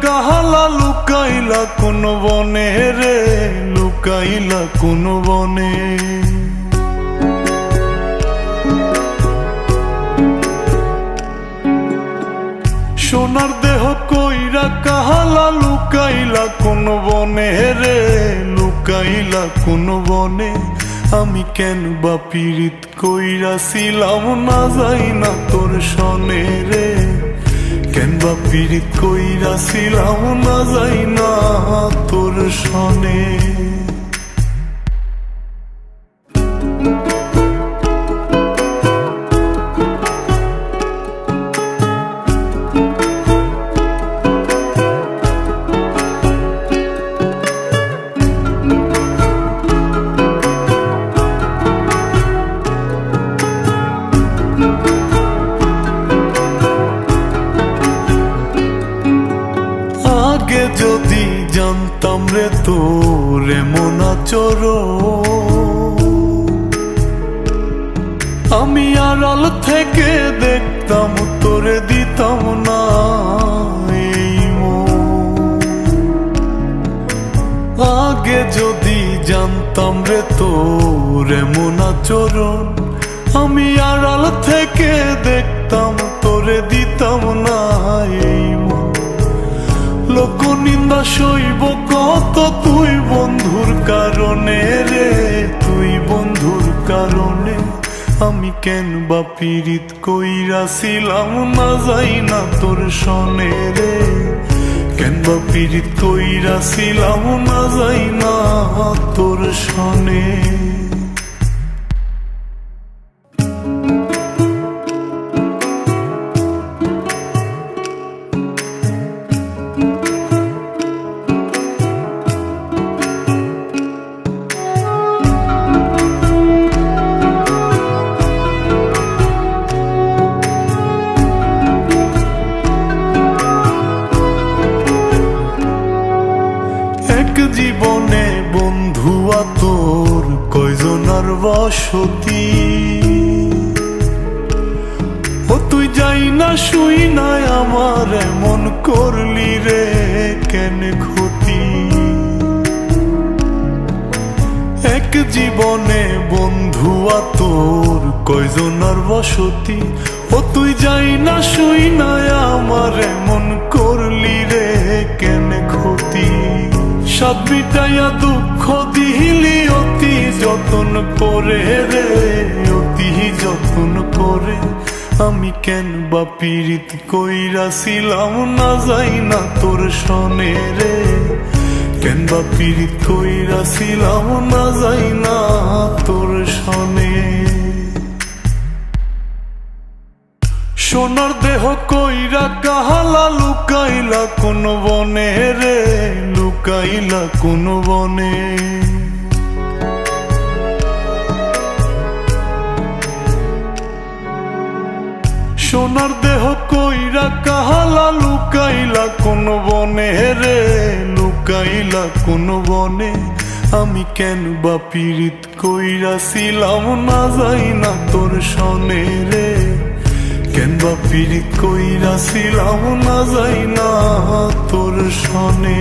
কাহালা লুকাইলা কোন বনে রে, লুকাইলা কোন বনে। সোনার দেহ কইরা কাহালা লুকাইলা কোন বনে রে, লুকাইলা কোন বনে। আমি কেন বা পীড়িত কইরাছিলাম না যাই না তোর সনে রে, কেন বা পীড়িত কইরাছিলাম না যাই না তোর সনে। আগে যদি জানতাম রে তোর এমন আচরণ, আমি আড়াল থেকে দেখতাম তোরে দিতাম না এই মন। আগে যদি জানতাম রে তোর এমন আচরণ, আমি আড়াল থেকে দেখতাম তোরে দিতাম না এই মন। লোক নিন্দা সইব কত তুই বন্ধুর কারণে রে, তুই বন্ধুর কারণে। আমি কেন বা পীড়িত কইরাছিলাম না যাই না তোর সনে রে, কেন বা পীড়িত কইরাছিলাম না যাই না তোর সনে। জীবনে বন্ধুয়া তোর কয়জনার বসতি, ও তুই যাই না শুই নাই আমার এমন করলি রে কেন ক্ষতি। এক জীবনে বন্ধুয়া তোর কয়জনার বসতি, ও তুই যাই না শুই নাই আমার এমন করলি রে কেন ক্ষতি। সাত মিটাইয়া দুঃখ দিলি অতি যতন করে রে, অতি যতন করে। আমি কেন বা পীড়িত কইরাছিলাম না যাই না তোর সনে রে, কেন বা পীড়িত কইরাছিলাম না যাই না তোর সনে। সোনার দেহ কইরা কাহালা লুকাইলা কোন বনে রে, লুকাইলা কোন বনে। সোনার দেহ কইরা কাহালা লুকাইলা কোন বনে রে, লুকাইলা কোন বনে। আমি কেন বা পীড়িত কইরাছিলাম না যাই না তোর সনে রে, কেন বা পীড়িত কইরাছিলাম না যাই না তোর সনে।